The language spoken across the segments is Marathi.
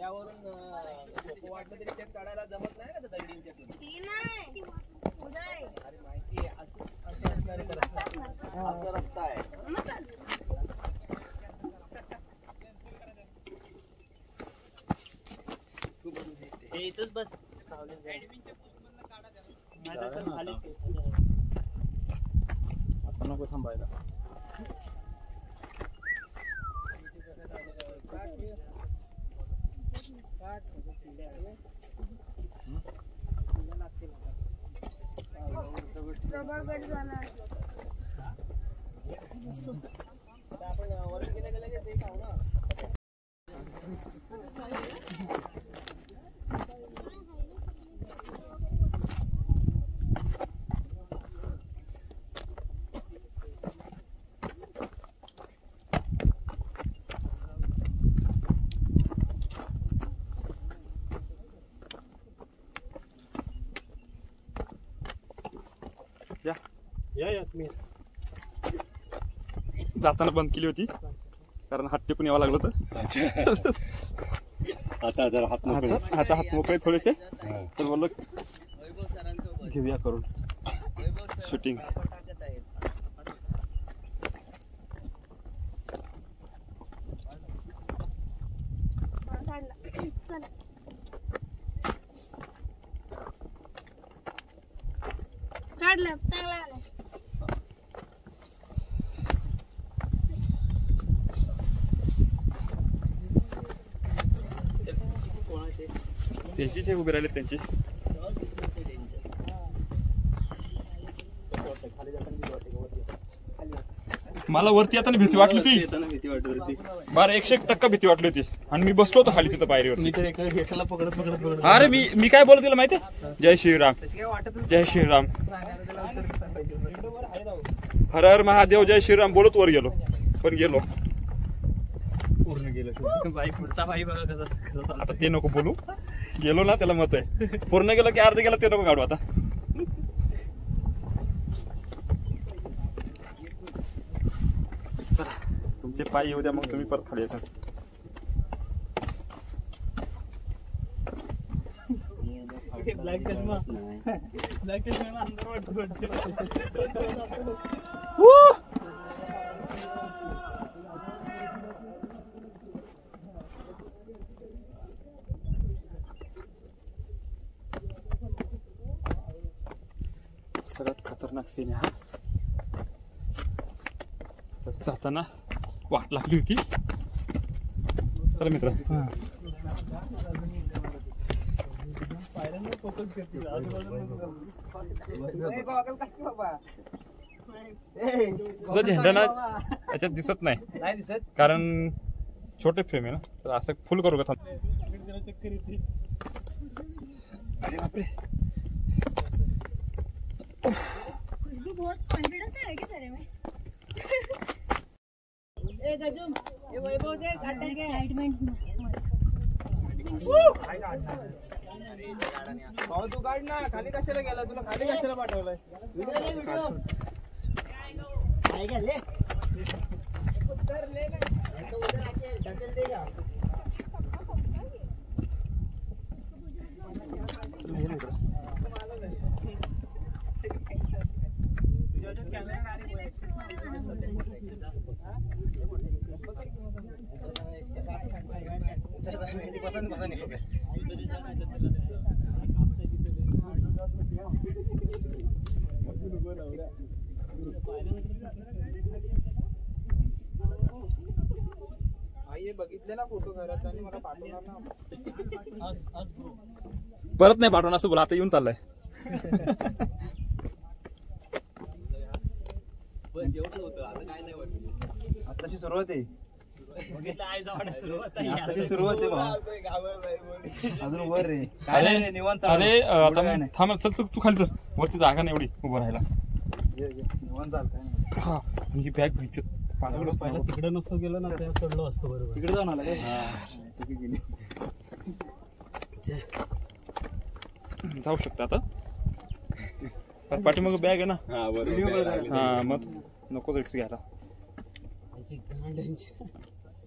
त्यावरून वाटलं तरी ते चढायला जमत नाही का दगडींच्या अरे माहिती असं असणारे रस्ता असा रस्ता आहे. इथंच बस आपण नको थांबायला. आपण वरून गेले ते सांग ना. या तुम्ही जाताना बंद केली होती कारण हात टेकून यावं लागलं होतं. आता हात मोकळे थोडेसे तर बोललो घेऊया करून शूटिंग. काढलं चांगला आला. त्यांची जे उभे राहिले त्यांची मला वरती येताना भीती वाटली होती. बरं 100% भीती वाटली होती आणि मी बसलो होतो खाली तिथं पायरीवर. मी तर एकाला पकडत अरे मी काय बोलत तिला माहितीये, जय श्रीराम जय श्रीराम हर हर महादेव जय श्रीराम बोलत वर गेलो. पण गेलो पूर्ण गेलं बाई पुढचा बाई बघा कसं आता ते नको बोलू. गेलो ना त्याला मत आहे. पूर्ण गेलो की अर्ध गेला ते नको काढू आता. चला तुमचे पाय येऊ द्या मग तुम्ही परत खाली यायचा. ब्लॅक चष्मा अंदर वाटतो. सगळ्यात खतरनाक सीन आहे हा. तर जाताना वाट लागली होती. चला मित्र फोकस करते तुझा झेंडा ना याच्यात दिसत नाही दिसत कारण छोटे फ्रेम आहे ना. तर असं फुल करू का थांब. अरे बापरे खुशबू बहुत कॉन्फिडेंस है क्या तेरे में? ए गजूम ये वैभव दे काटा के एक्साइटमेंट भाऊ तू काढ ना. खाली कशाला गेला, तुला खाली कशाला पाठवलंय. काय का ले उतर ले ना तो उधर आके ढकल देगा. बघितले ना फोटो घरात आणि मला पाठवणार ना. परत नाही पाठवणार असं बोला. आता येऊन चाललाय. आताची सुरुवात आहे. आताची सुरुवात आहे अजून वर रे. अरे निवांत. अरे थांब चल चल तू खाली चल. वरती जागा नाही एवढी उभं राहायला. निवांत चालतंय. हा ही बॅग घ्यायची. पहिला तिकडे नसतो गेलो ना त्या चढलो असतो बरोबर. तिकडे जाऊन आला जाऊ शकता आता. पाठीमाग बॅग आहे ना. हा मग नको रिक्स घ्यायला.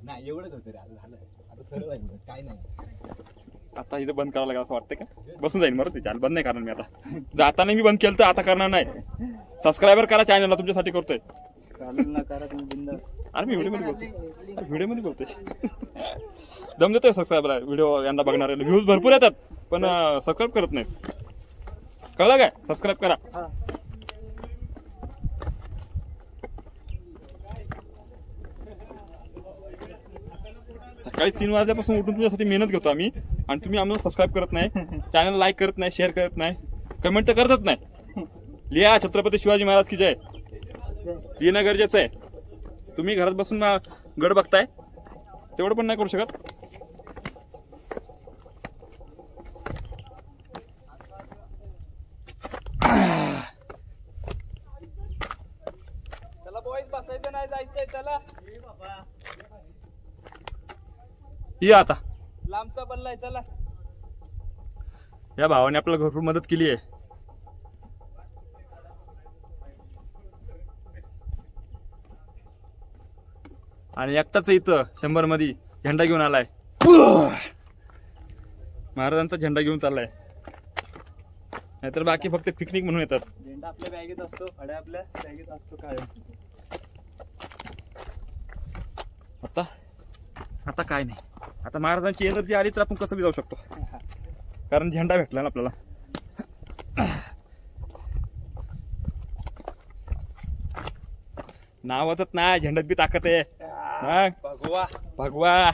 नाही एवढंच होतं रे. झालं काय नाही आता इथं बंद करावं लागेल असं वाटतं का? बसून जाईल मरत चाल, बंद नाही करणार मी आता. जाताना मी बंद केलं तर आता करणार नाही. सबस्क्रायबर करा चॅनलला, तुमच्यासाठी करतोय. चालेल ना, करा तुम्ही बिंदास. अरे मी व्हिडिओ मध्ये बोलतोय, व्हिडिओ मध्ये बोलतोय. दम देतोय सबस्क्रायबर, व्हिडिओ यांना बघणारे व्ह्यूज भरपूर येतात पण सबस्क्राईब करत नाहीत. कळलं काय? सबस्क्राईब करा. सकाळी 3 वाजल्यापासून उठून तुमच्यासाठी मेहनत घेतो आम्ही आणि तुम्ही आम्हाला सबस्क्राईब करत नाही, चॅनल लाईक करत नाही, शेअर करत नाही, कमेंट तर करतच नाही. लिहा छत्रपती शिवाजी महाराज की जय लिहिणं गरजेचं आहे. तुम्ही घरात बसून गड बघताय तेवढं पण नाही करू शकत. चला बॉईज, बसायचं नाही, जायचंय. चला या आता. लांबचा बल्लाय. चला. या भावाने आपल्याला भरपूर मदत केली आहे. आणि एकटाच इथं 100 मध्ये झेंडा घेऊन आलाय. महाराजांचा झेंडा घेऊन चाललाय. नाहीतर बाकी फक्त पिकनिक म्हणून येतात. झेंडा आपल्या बॅगेत असतो, फड्या आपल्या बॅगेत असतो काय. आता काय नाही. आता महाराजांची एनर्जी आली तर आपण कसं बी जाऊ शकतो, कारण झेंडा भेटला ना आपल्याला. नावातच नाही, झेंड्यात बी ताकद आहे. भगवा भगवा.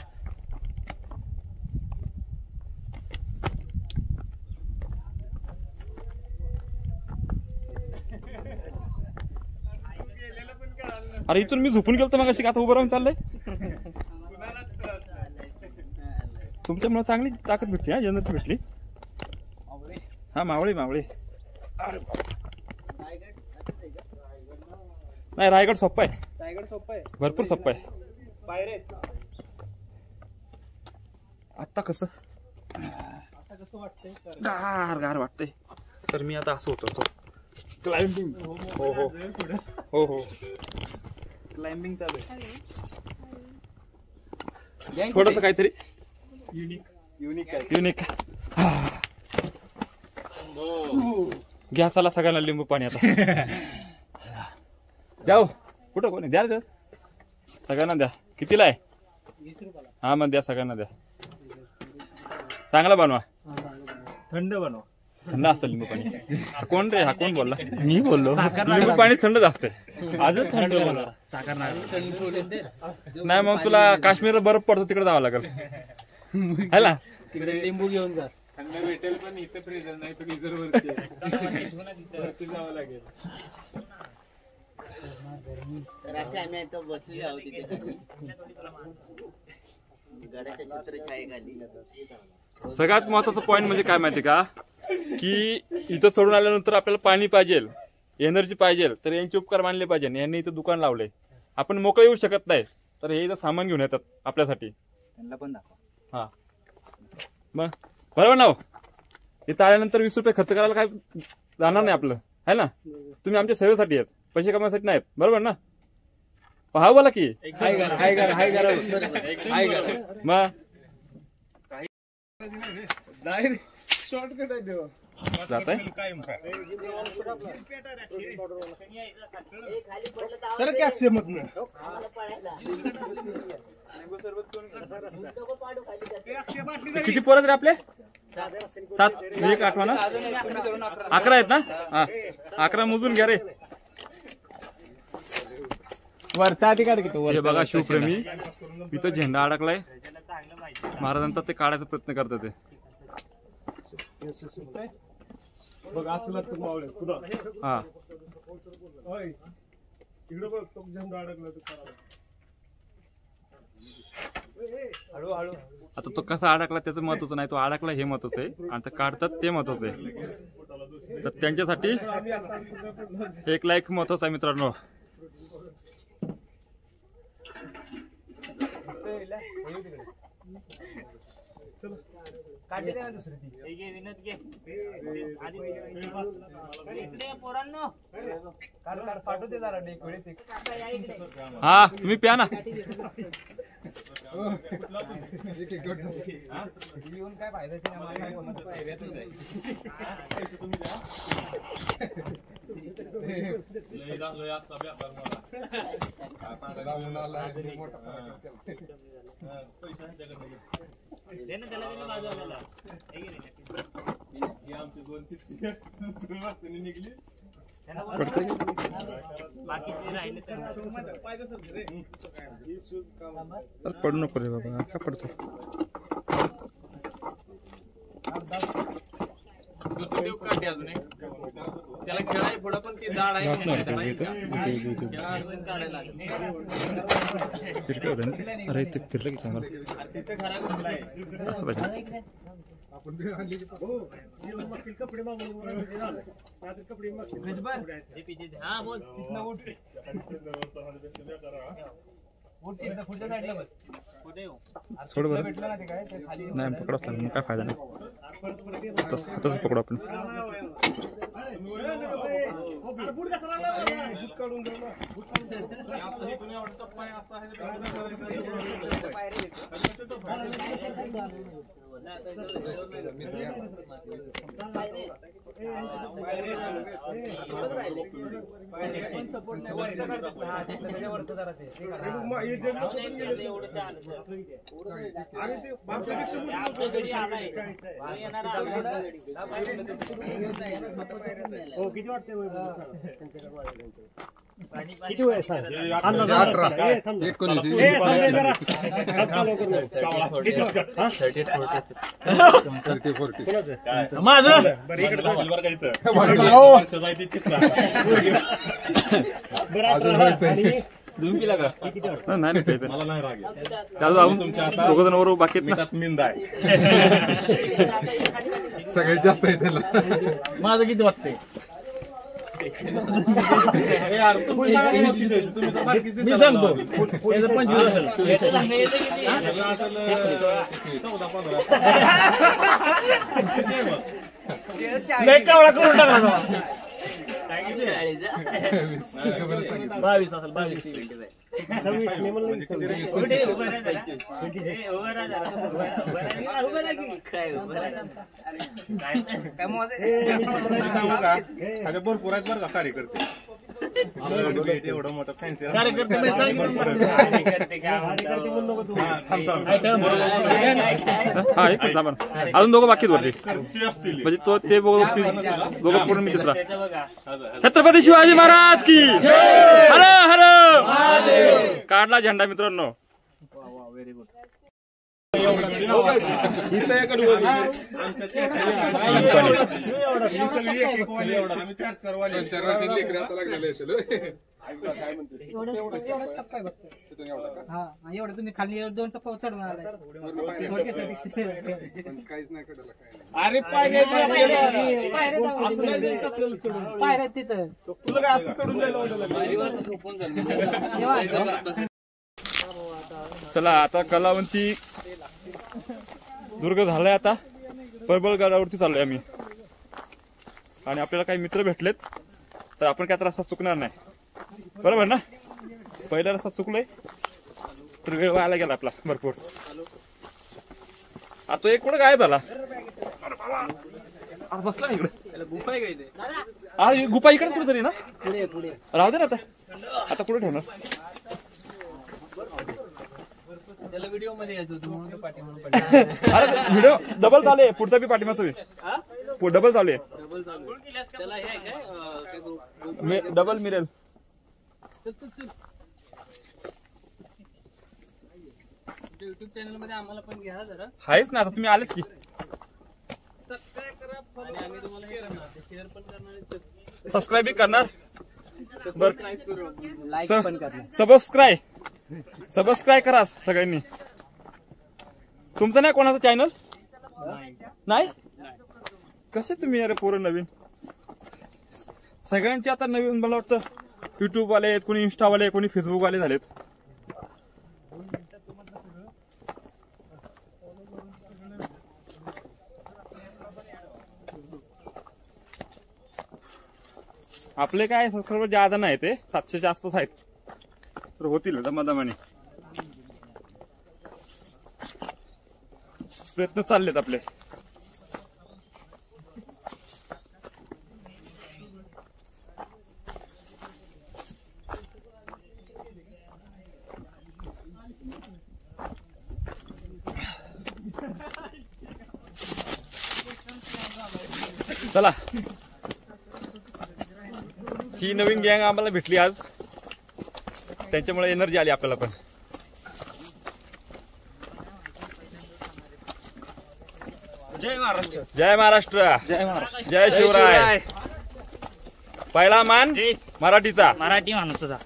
अरे इथून मी झोपून गेलो मग अशी आता उभं राहून चाललंय. तुमच्यामुळे चांगली ताकद भेटली. हा एनर्जी भेटली. हा मावळे नाही, रायगड सोप्पा आहे. रायगड सोपं आहे, भरपूर सोप्पा आहे. पायरे. आता कसं वाटतंय? गार वाटतंय. तर मी आता असं होतो क्लाइम्बिंग. हो क्लाइम्बिंग चालू आहे. थोडस काहीतरी युनिक. गॅसाला सगळ्यांना लिंबू पाणी आता. जाऊ कुठं कोणी द्या सगळ्यांना द्या. कितीला आहे? 20 रुपयाला. हा मग द्या, सगळ्यांना द्या. चांगला बनवा, थंड बनवा. थंड असतं लिंबू पाणी. कोण रे हा? कोण बोलला? मी बोललो. लिंबू पाणी थंडच असते. अजून थंड बनवा. साखर नाही. नाही मग तुला काश्मीरला बर्फ पडतो तिकडे जावं लागेल. है ना? तिकडे लिंबू घेऊन जा. थंड भेटेल पण इथं फ्रीजर नाही, तर गिझर वरती जावं लागेल. तर असे आम्ही आता बसलेले आहोत तिथे गडाच्या छत्रछायेखाली. सगळ्यात महत्वाचा पॉईंट म्हणजे काय माहिती का, की इथं चढून आल्यानंतर आपल्याला पाणी पाहिजे, एनर्जी पाहिजे, तर यांचे उपकार मानले पाहिजे. यांनी इथं दुकान लावले. आपण मोकळे येऊ शकत नाही, तर हे इथं सामान घेऊन येतात आपल्यासाठी. त्यांना पण दाखवा. हा मग बरोबर ना. इथं आल्यानंतर 20 रुपये खर्च करायला काय जाणार नाही आपलं, है ना. तुम्ही आमच्या सेवेसाठी आहेत, पैसे कमावण्यासाठी नाहीत. बरोबर ना. हा बोला की मग शॉर्टकट आहे तेव्हा. जात आहे. सर क्या सेमत ना किती पोरं रे आपले? 7. 1 8 ना, 11 आहेत ना. हा 11 मोजून घ्या रे. वरचा अधिकार किती? हे बघा शिवप्रेमी, इथं झेंडा अडकलाय महाराजांचा, ते काढायचा प्रयत्न करतात ते. बघ असं लागतं मावळे कुठं. हा इकडे बघ तो झेंडा अडकला तो. हळूहळू. आता तो कसा अडकला त्याचं महत्वाचं नाही, तो अडकला हे महत्वाचं आहे, आणि ते काढतात ते महत्वाचं आहे. तर त्यांच्यासाठी 1 लाईक महत्वाचं आहे मित्रांनो. काढली ना दुसरी ती विनोद घे आधी इकडे पोरांनो काढ फाटू दे जरा एक वेळेस हा तुम्ही प्या ना. येऊन काय फायद्याची निघली पडू नको रे बाबा का पडतो. त्याला खेळाय पुढं पण ती दाड आहे अरे ते फिरलं की चांगलं तिथे खराब आहे असं पाहिजे. हा बोल पुढच्या साईडला बस. सोड बरं. भेटलं ना ते काय ते खाली नाही पकडत मग काय फायदा नाही. तसंच पकडू आपण. किती वाटते किती वय सर 18 माझं नाही प्यायचं दोघं जण वर बाकी सगळ्यात जास्त आहे त्याला. माझं किती वाटतंय मी सांगतो 25 लय कावळा करून टाकला 22 असेल 26 मी म्हणलं भरपूर आहेत बरं का कार्यकर्ते. एवढं मोठं फॅन्सी हा एकच आपण अजून दोघं बाकी वरती म्हणजे तो ते दोघं पूर्ण मी दुसरा. छत्रपती शिवाजी महाराज की हर हर काढला झेंडा मित्रांनो. एवढं तुम्ही खाली 2 टप्पा चढवणार अरे पायऱ्या तिथं तुला काय असं चढून जायला. चला आता कलावंती दुर्ग झालाय. आता परबळगडावरती चाललोय आम्ही आणि आपल्याला काही मित्र भेटलेत तर आपण काय रस्ता चुकणार नाही. बरोबर ना. पहिला रस्ता चुकलोय तर वेळ व्हायला गेला आपला भरपूर. आता एक कुठं गायब झाला बसला ना इकडे. गुफा आहे हा गुफा इकडेच कुठेतरी ना. राहू दे ना आता कुठे ठेवणार. त्याला व्हिडिओ मध्ये यायचं होतं पाठीमागून. अरे व्हिडिओ डबल चालू आहे. पुढचा बी पाठीमागचा बी डबल चालू आहे. त्याला हे काय डबल मिरेल. युट्यूब चॅनल मध्ये आम्हाला पण घ्या जरा. आहेच ना आता तुम्ही आलेच की. सबस्क्राईब करा आणि आम्ही तुम्हाला हे करणार शेअर पण करणार सबस्क्राईब बी करणार. बर लाईक पण करणार. सबस्क्राईब करा सगळ्यांनी. तुमचं नाही कोणाचं चॅनल नाही. कसे तुम्ही अरे पोरं नवीन सगळ्यांचे आता नवीन मला वाटतं युट्यूब वाले आहेत, कोणी इंस्टा वाले, कोणी फेसबुक वाले झालेत. आपले काय सबस्क्रायबर ज्यादा नाही ते 700च्या आसपास आहेत, तर होतील दमादमाने. प्रयत्न चाललेत आपले. चला, ही नवीन गँग आम्हाला भेटली आज, त्यांच्यामुळे एनर्जी आली आपल्याला पण. जय महाराष्ट्र. जय महाराष्ट्र. जय महाराष्ट्र. जय शिवराय. पहिला मान मराठीचा. मराठी माणूसचा.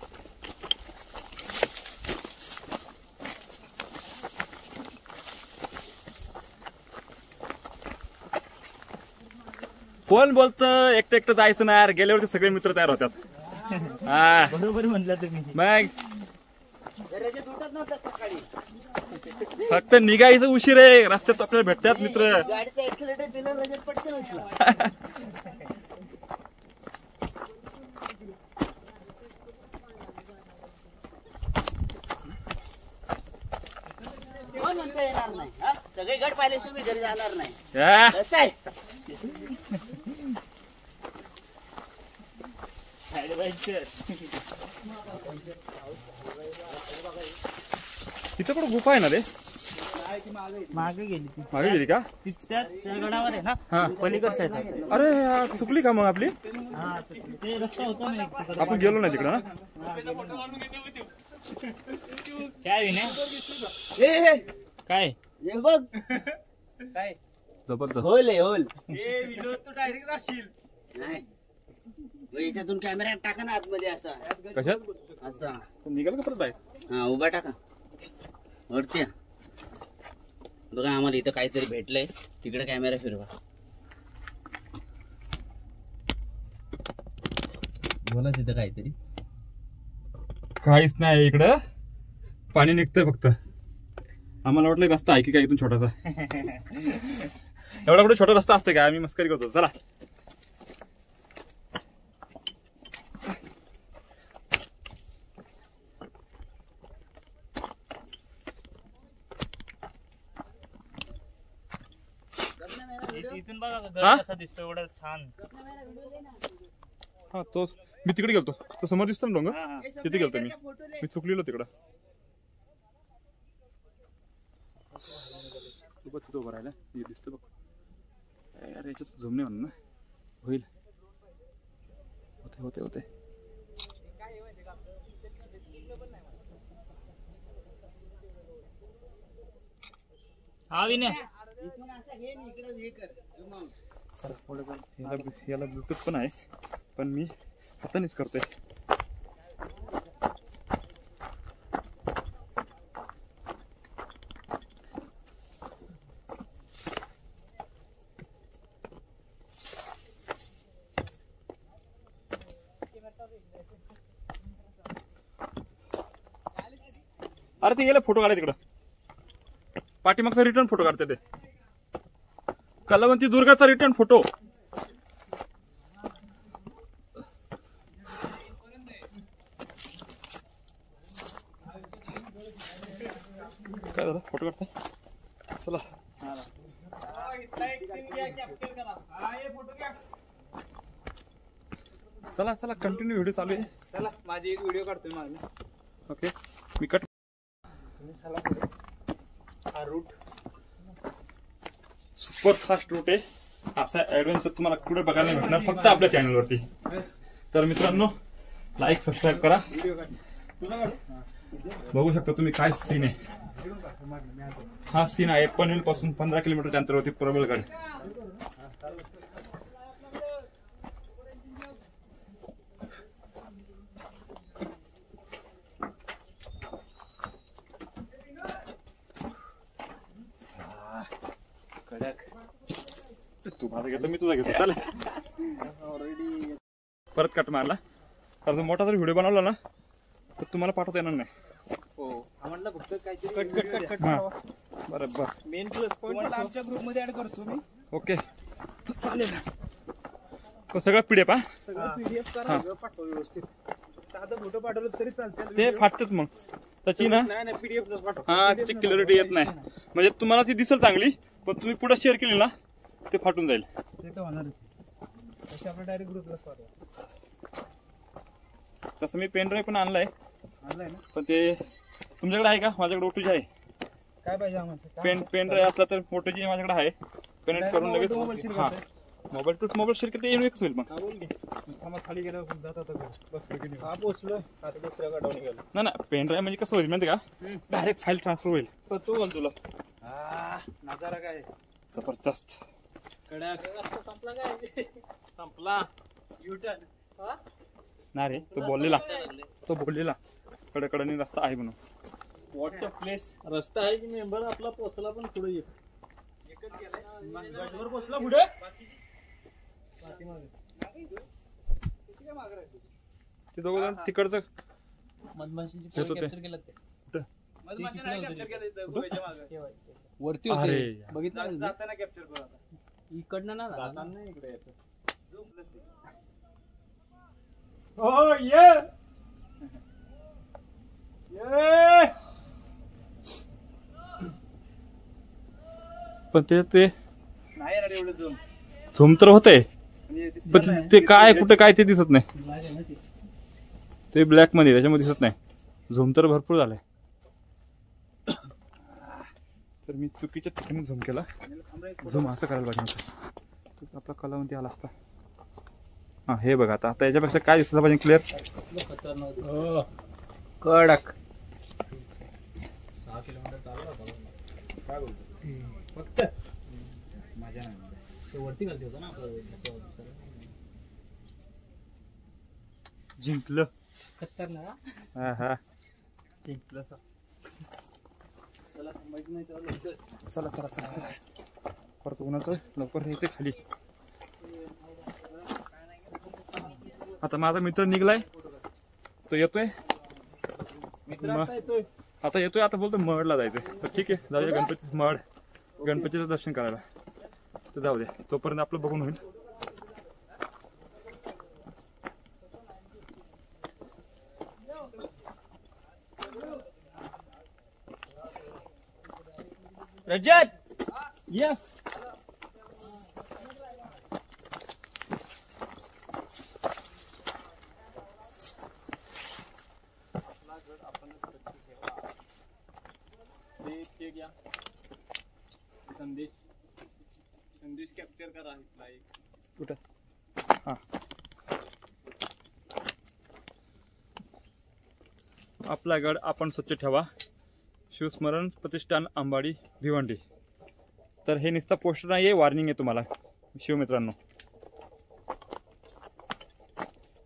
कोण बोलतं एकटं एकटं जायचं नाही यार, गेल्यावरती सगळे मित्र तयार होतात. हा बरोबर म्हणला तुम्ही. मग रजत उठत नव्हतं सकाळी. फक्त निघायचं उशीर आहे, रस्त्यात आपल्याला भेटतात मित्र. गाडीचं ऍक्सिलेटर दिलं, रजत पटकन उठला. कोण म्हणतं येणार नाही? हा? सगळे गट पाहिल्याशिवाय मी घरी जाणार नाही. हा? कसं आहे? तिथं पण गुफा आहे ना रे, मागे गेली ती. मागे गेली का? त्या गडावर आहे ना, हा. पलीकडच्या साईड. अरे यार, चुकली का मग आपली? हा ते रस्ता होता ना एक तिकडे. आपण गेलो नाही तिकडं ना. काय विनय हे काय हे बघ काय जबरदस्त. होल आहे होल. नाही मग याच्यातून कॅमेरा टाका ना आतमध्ये असा कशात असा. निघाल का परत बाहेर? हा उभा टाका वरती. बघा आम्हाला इथं काहीतरी भेटलंय, तिकडे कॅमेरा फिरवा. बोला तिथं काहीतरी. काहीच नाही इकडं, पाणी निघतंय फक्त. आम्हाला वाटलं रस्ता आहे की काय इथून छोटासा. एवढा कुठे छोटा रस्ता असते का? आम्ही मस्करी करतो. चला इथून बघा हा? गड कसा दिसतो, एवढं छान. हा तोच. मी तिकडे गेलतो, तो समोर दिसतो ना डोंगर, हा, हा. तिथे गेलतो मी चुकलेलो तिकडं. तू बघ तिथं उभं राहिला, हे दिसतं बघ. यार याच्यात झुमणे म्हणून ना होईल. होते होते होते. हा विनय याला ब्लूटूथ पण आहे, पण मी हातानेच करतोय. अरे ते गेलं फोटो काढा तिकडं, पाठीमागचा रिटर्न फोटो काढते ते. Kalawanti दुर्गाचा return photo. काय झालं फोटो काढताय? चला चला चला कंटिन्यू व्हिडिओ चालू आहे. चला माझी एक व्हिडिओ काढतोय माझा. ओके मी कट. हा रूट सुपर फास्ट रूट आहे. असा ऍडव्हेंचर तुम्हाला कुठे बघायला भेटणार फक्त आपल्या चॅनलवरती. तर मित्रांनो लाईक सबस्क्राईब करा. बघू शकता तुम्ही काय सीन आहे. हा सीन आहे पनवेल पासून 15 किलोमीटरच्या अंतरावरती प्रबळगड. तू माझा घेतो मी तुझा घेतो. चालेल परत कट मारला. कारण मोठा जर व्हिडिओ बनवला ना तर तुम्हाला पाठवता येणार नाही. म्हटलं फक्त काहीतरी कट बरोबर. मेन प्लस पॉइंट आमच्या ग्रुप मध्ये ऍड करतो मी. ओके चालेल. तो सगळं पीडीएफ हा PDF करा पाठवा व्यवस्थित. साधं फोटो पाठवलं तरी चालते. ते फाटतात मग त्याची ना. नाही PDF पाठवा. हा त्याची क्लिअरिटी येत नाही. म्हणजे तुम्हाला ती दिसेल चांगली पण तुम्ही पुढे शेअर केली ना ते फाटून जाईल. ते तर होणारच. तसे आपण डायरेक्ट ग्रुपलाच पाठवा. तसं मी पेन ड्राईव्ह पण आणलाय आणलाय ना. पण ते तुमच्याकडे आहे का? माझ्याकडे ओटूजी आहे. काय पाहिजे आम्हाला? पेन ड्राईव्ह असला तर ओटूजी माझ्याकडे आहे. कनेक्ट करून लगेच हा मोबाईल टू मोबाईल शेअर करता येईल होईल. मग बोल की. आम्हाला खाली गेल्यावर जात आता बसलो की हा पोहोचलो. आता दुसऱ्या गाडीवर निघालो. ना ना पेन ड्राईव्ह म्हणजे कसं होईल माहिती का? डायरेक्ट फाईल ट्रान्सफर होईल. तो बोल तुला. नजारा काय जबरदस्त. कडक संपला काय? संपला युटर्न. नाही रे तो बोललेला कडकडनी रस्ता आहे म्हणून. व्हॉट्सअप प्लेस रस्ता आहे की मेंबर आपला पोहोचला पण पुढे येत. एकच गेलाय गाडीवर पोहोचला पुढे. ते दोघं जण तिकडचं मधमाशीची येत होते. कॅप्चर केलं ते. कुठं? मधमाशी नाही कॅप्चर केलं गोव्याच्या मागे. वरती अरे होते. यार. बघितलं जाताना कॅप्चर करू आता. इकडनं ना जाताना इकडे येतो. ओ ये ये. पण ते नाही रे एवढं झूम. झूम तर होतंय म्हणजे पण ते काय कुठे काय ते दिसत नाही. ते ब्लॅक मध्ये त्याच्यामध्ये दिसत नाही. झूम तर भरपूर झालंय. तर मी चुकीच्या ठिकाणी झूम केला. झूम असं करायला पाहिजे होतं. आपला कलावंती आला असता. हा हे बघा आता आता याच्यापेक्षा काय दिसलं पाहिजे क्लिअर. कडक 6 किलोमीटर चालला होता. काय बोलतो फक्त माझ्या नाही वरती घालते होता ना आपलं. जिंकलं. खतरनाक. हा हा जिंकलं. चला माहिती नाही चालू. चला चला चला चला परत उन्हाचं लवकर राहायचं खाली. आता माझा मित्र निघलाय तो येतोय. आता येतोय आता बोलतो मडला जायचंय. तर ठीक आहे जाऊया गणपती मड गणपतीचं दर्शन करायला. तर जाऊ दे तोपर्यंत आपलं बघून होईल. रजत या संदेश कॅप्चर करा. कुठं हा आपला गड आपण स्वच्छ ठेवा. शिवस्मरण प्रतिष्ठान अंबाडी भिवंडी. तर हे नुसतं पोस्टर नाही आहे वॉर्निंग आहे तुम्हाला शिवमित्रांनो.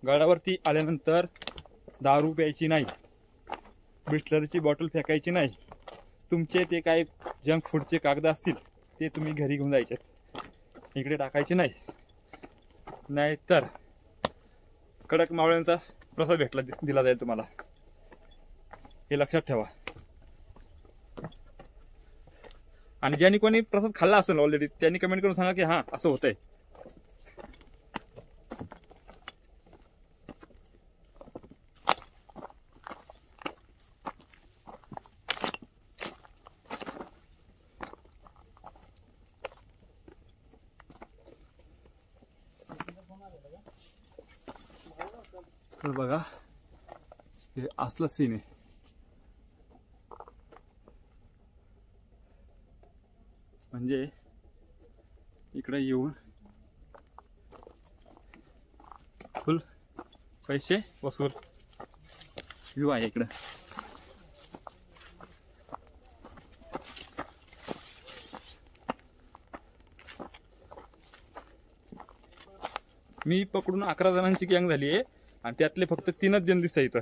गडावरती आल्यानंतर दारू प्यायची नाही. बिस्लरीची बॉटल फेकायची नाही. तुमचे ते काय जंक फूडचे कागद असतील ते तुम्ही घरी घेऊन जायचे इकडे टाकायचे नाही. नाहीतर कडक मावळ्यांचा प्रसाद दिला जाईल तुम्हाला. हे लक्षात ठेवा. आणि ज्यांनी कोणी प्रसाद खाल्ला असेल ऑलरेडी त्यांनी कमेंट करून सांगा की हा असं होतंय. तर बघा हे असलं सीन आहे. म्हणजे इकडे येऊन फुल पैसे वसूल व्ह्यू आहे इकडं. मी पकडून 11 जणांची गँग झाली आहे आणि त्यातले फक्त 3च जण दिसतात इथं.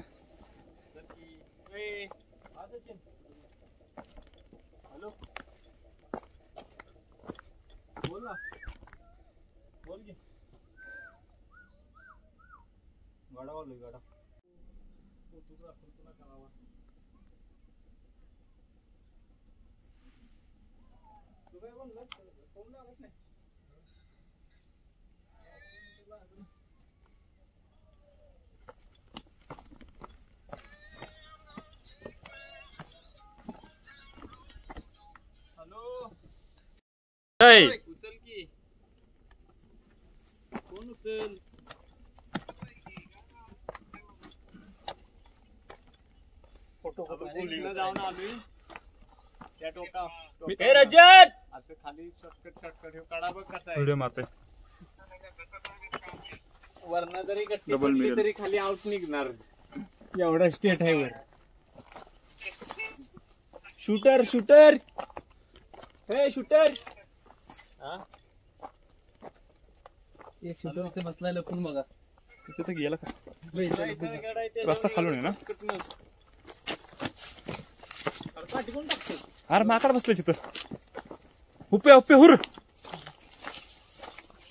जय उचल की कोण उचल जाऊन आलोय त्या टोका हे रजत असं खाली शॉर्टकट हे काढा बघ कसा आहे व्हिडिओ मारतोय वरनं जरी गट्टी Double पडली mirror. तरी खाली आउट निघणार एवढा स्टेट आहे वर शूटर शूटर हे शूटर एक शूटर इथे बसलाय लपून बघा तिथे तर गेला का रस्ता खालून आहे ना अरे माकड बसले तिथं हुपे हुपे हुर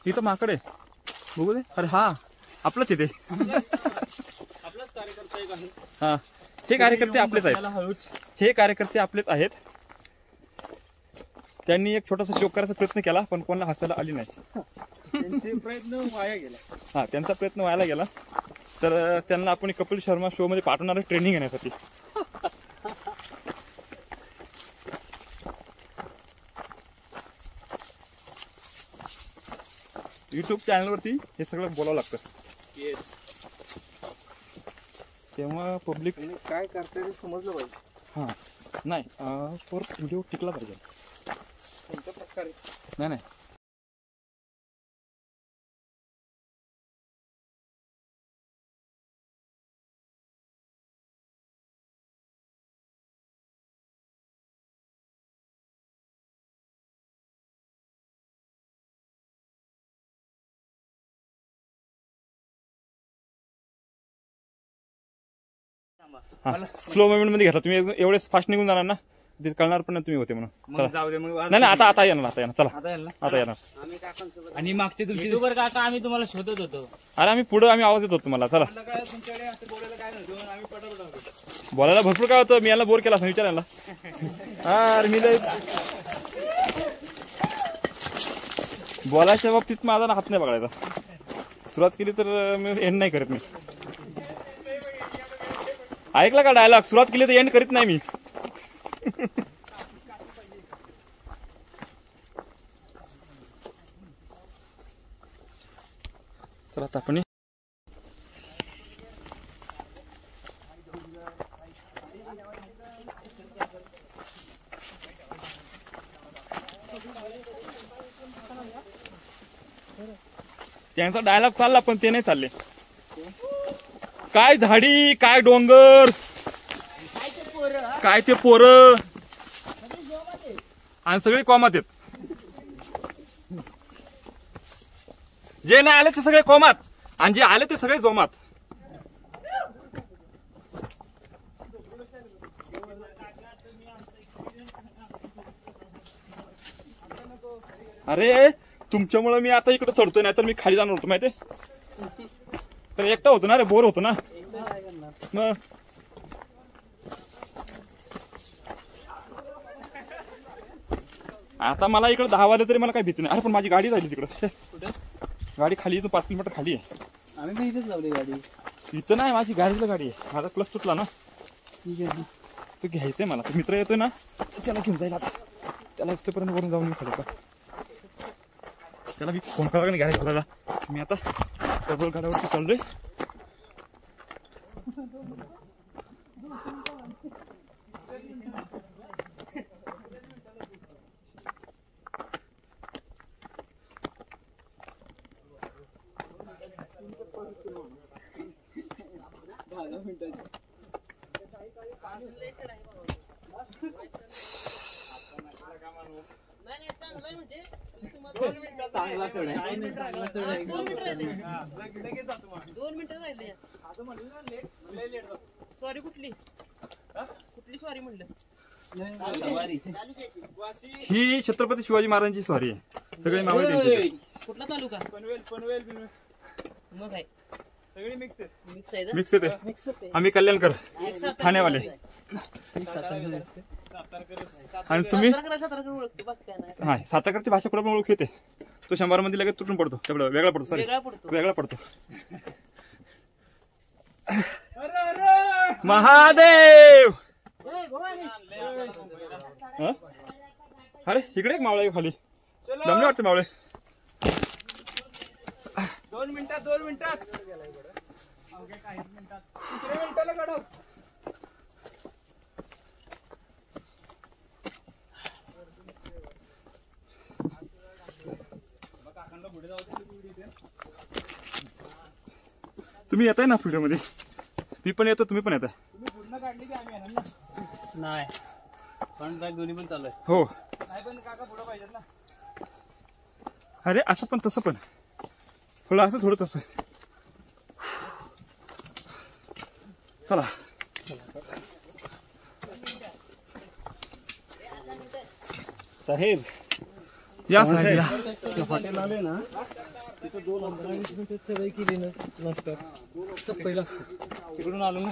इथं माकड आहे बघू दे अरे हा आपलंच इथे आपलाच कार्यकर्ता एक आहे हा हे कार्यकर्ते आपलेच आहेत हे कार्यकर्ते आपलेच आहेत त्यांनी एक छोटासा शोक करायचा प्रयत्न केला पण कोणाला हसायला आली नाही त्यांचे प्रयत्न वाया गेला हा त्यांचा प्रयत्न व्हायला गेला तर त्यांना आपण कपिल शर्मा शो मध्ये पाठवणार आहे ट्रेनिंग घेण्यासाठी युट्यूब चॅनलवरती हे सगळं बोलावं लागतं तेव्हा पब्लिक काय करते ते समजलं पाहिजे हा नाही व्हिडिओ टिकला पाहिजे कोणत्या प्रकारे नाही नाही स्लो मुवमेंट मध्ये घेतला तुम्ही एवढेच फास्ट निघून जाणार ना ते कळणार पण नाही तुम्ही होते म्हणून चला. जाऊ दे मग नाही नाही आता येणार आता येणार चला आता यायला आता येणार आम्ही काकांसोबत आणि मागचे तुमचे युट्यूबर काका आम्ही तुम्हाला शोधत होतो अरे आम्ही पुढे आम्ही आवाज देत होतो तुम्हाला चला काय तुमच्याकडे असं बोलायला काय नव्हतं आम्ही पटापट होतो बोलायला भरपूर काय होतं मी याला बोर केला असं विचारायला अरे मी लय बोलायच्या बाबतीत माझा ना हात नाही बघायचा सुरुवात केली तर मी एंड नाही करत मी ऐकला का डायलॉग सुरुवात केली तर एंड करीत नाही मी चला आता आपण त्यांचा डायलॉग चालला पण ते नाही चालले काय झाडी काय डोंगर काय ते पोरं आणि सगळे कॉमात आहेत जे नाही आले ते सगळे कॉमात आणि जे आले ते सगळे जोमात अरे तुमच्यामुळे मी आता इकडे चढतोय नाही तर मी खाली जाणार होतो माहितीये तर एकटा होतो ना रे बोर होतो ना मग आता मला इकडे 10 वाजले तरी मला काही भीती नाही अरे पण माझी गाडी झाली तिकडे गाडी खाली इथून 5 किलोमीटर खाली आहे आम्ही पण इथेच लावली गाडी इथं नाही माझी गाडीला गाडी आहे माझा क्लच तुटला ना तो घ्यायचंय मला तो मित्र येतोय ना त्याला घेऊन जाईल आता त्याला इथपर्यंत वरून जाऊन खाली का त्याला मी फोन करायला नाही गाडी करायला मी आता डबल गाड्यावरती चाललोय चांगला चढ आहे 2 मिनिटं राहिले सॉरी कुठली सॉरी म्हणलं ही छत्रपती शिवाजी महाराजांची स्वारी आहे सगळे मावळे त्यांचे कुठला तालुका पनवेल मग आहे सगळी मिक्स आहे मिक्स आहे मिक्स येते आम्ही कल्याणकर ठाण्यावाले आणि तुम्ही सातारकर ओळखतो बाकी काय नाही हा सातारची भाषा कुठं पण ओळख येते तो 100 मध्ये लगेच तुटून पडतो, तेवढं वेगळा पडतो. सॉरी वेगळा पडतो. वेगळा पडतो. महादेव. हा? अरे इकडे एक मावळा आहे खाली, दमले वाटते मावळे. 2 मिनिटात 2 मिनिटात काही मिनिटात 3 मिनिटाला काढव. तुम्ही येताय ना व्हिडिओ मध्ये, मी पण येतो, तुम्ही पण येताय. तुम्ही पूर्ण काढली की आम्ही येणार ना. नाही पण बॅग दोन्ही पण चालू आहे. हो नाही पण काका पुढं पाहिजेत ना. अरे असं पण तसं पण, थोडं असं थोडं तसं. चला साहेब या साहेब. हॉटेल आले ना तिथं 15-20 मिनिटात सगळी केली ना नाश्ता. पहिला तिकडून आलो ना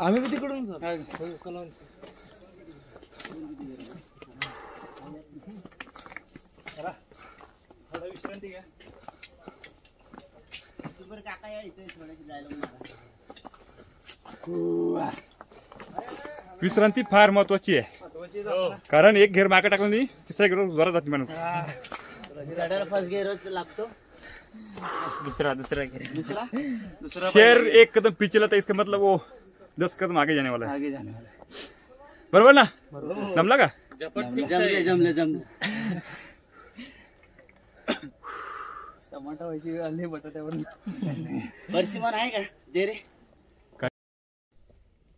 आम्ही बी तिकडून थोडा विश्रांती घ्या. काका या इथे थोडं जायला. विश्रांती फार महत्वाची आहे, कारण एक घेर मागे टाकून तिसऱ्या घेर जोरात जाते माणूस. चढायला फर्स्ट गिअरच लागतो, दुसरा दुसरा शेर एक कदम पीछे था, इसका मतलब वो 10 कदम आगे जाने वाला है. आगे जाने वाला है. बरोबर ना? जमला का? जमले. टमाटा व्हायची आले बटाट्यावर. परसिमन आहे का दे रे.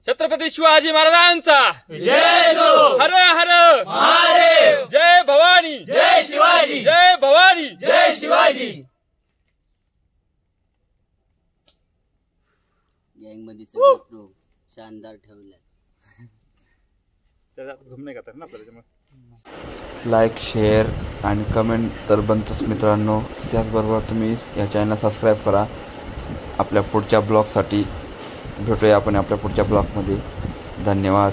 छत्रपती शिवाजी महाराजांचा जय हो. हर हर महादेव. जय भवानी. जय शिवाजी. जय भवानी. जय शिवाजी. गँग मध्ये सगळे प्रो शानदार ठेवले. त्याचा जमणे का तर ना आपल्याला. लाईक, शेअर आणि कमेंट तर बनतोच मित्रांनो. त्याचबरोबर तुम्ही या चॅनलला सबस्क्राईब करा. आपल्या पुढच्या ब्लॉगसाठी भेटूया आपण आपल्या पुढच्या ब्लॉगमध्ये. धन्यवाद.